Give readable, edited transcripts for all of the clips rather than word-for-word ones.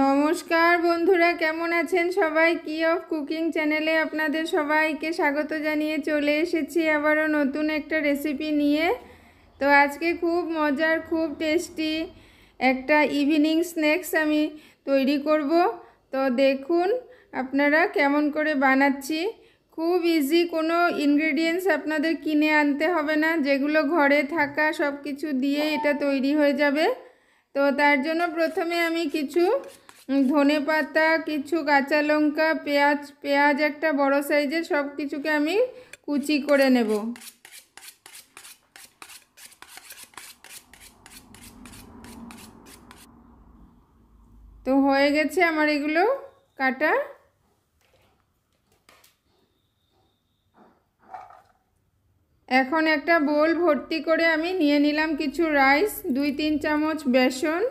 নমস্কার বন্ধুরা, কেমন আছেন সবাই? কি অফ কুকিং চ্যানেলে আপনাদের সবাইকে স্বাগত জানিয়ে চলে এসেছি আবারও নতুন একটা রেসিপি নিয়ে। তো আজকে খুব মজার, খুব টেস্টি একটা ইভিনিং স্ন্যাক্স আমি তৈরি করব। তো দেখুন আপনারা কেমন করে বানাচ্ছি। খুব ইজি, কোনো ইনগ্রেডিয়েন্টস আপনাদের কিনে আনতে হবে না, যেগুলো ঘরে থাকা সব কিছু দিয়ে এটা তৈরি হয়ে যাবে। তো তার জন্য প্রথমে আমি কিছু ধনেপাতা, কিছু কাঁচা লঙ্কা, পেঁয়াজ একটা বড় সাইজের, সব কিছুকে আমি কুচি করে নেব। তো হয়ে গেছে আমার এগুলো কাটা। এখন একটা বোল ভর্তি করে আমি নিয়ে নিলাম কিছু রাইস, 2-3 চামচ বেসন,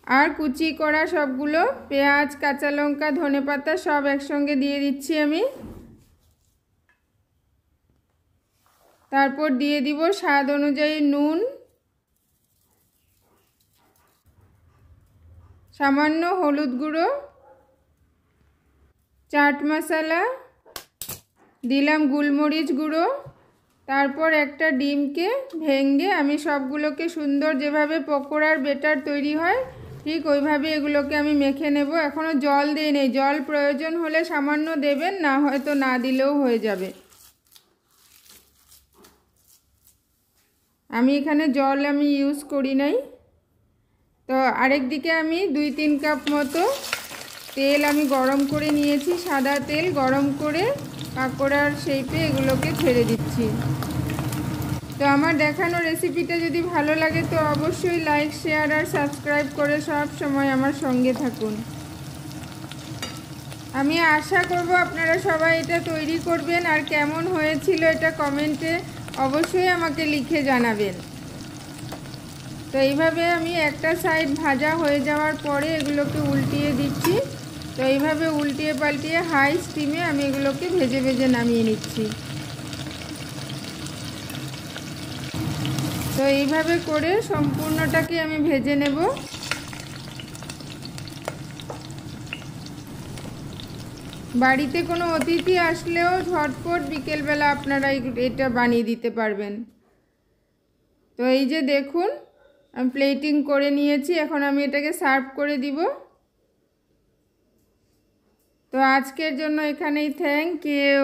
আর কুচি করা সবগুলো পেঁয়াজ, কাঁচা লঙ্কা, ধনেপাতা সব একসঙ্গে দিয়ে দিচ্ছি আমি। তারপর দিয়ে দিব স্বাদ অনুযায়ী নুন, সামান্য হলুদ গুঁড়ো, চাট মশলা, দিলাম গোলমরিচ গুঁড়ো। তারপর একটা ডিমকে ভেঙে আমি সবগুলোকে সুন্দর, যেভাবে পকোড়ার বেটার তৈরি হয় ঠিক ওইভাবে এগুলোকে আমি মেখে নেব। এখনও জল দিয়ে নেই, জল প্রয়োজন হলে সামান্য দেবেন, না হয়তো না দিলেও হয়ে যাবে। আমি এখানে জল ইউজ করি নাই। তো আরেক দিকে আমি 2-3 কাপ মতো তেল আমি গরম করে নিয়েছি, সাদা তেল গরম করে পাকোড়ার শেপে এগুলোকে ছেড়ে দিচ্ছি। তো আমার দেখানো রেসিপিটা যদি ভালো লাগে তো অবশ্যই লাইক, শেয়ার আর সাবস্ক্রাইব করে সব সময় আমার সঙ্গে থাকুন। আমি আশা করব আপনারা সবাই এটা তৈরি করবেন, আর কেমন হয়েছিল এটা কমেন্টে অবশ্যই আমাকে লিখে জানাবেন। তো এইভাবে আমি একটা সাইড ভাজা হয়ে যাওয়ার পরে এগুলোকে উল্টিয়ে দিচ্ছি। তো এইভাবে উল্টিয়ে পাল্টিয়ে হাই স্টিমে আমি এগুলোকে ভেজে ভেজে নামিয়ে নিচ্ছি। তো এইভাবে করে সম্পূর্ণটাকে আমি ভেজে নেব। বাড়িতে কোনো অতিথি আসলেও ঝটপট বিকেলবেলা আপনারা এটা বানিয়ে দিতে পারবেন। তো এই যে দেখুন আমি প্লেটিং করে নিয়েছি, এখন আমি এটাকে সার্ভ করে দিব। তো আজকের জন্য এখানেই, থ্যাংক ইউ।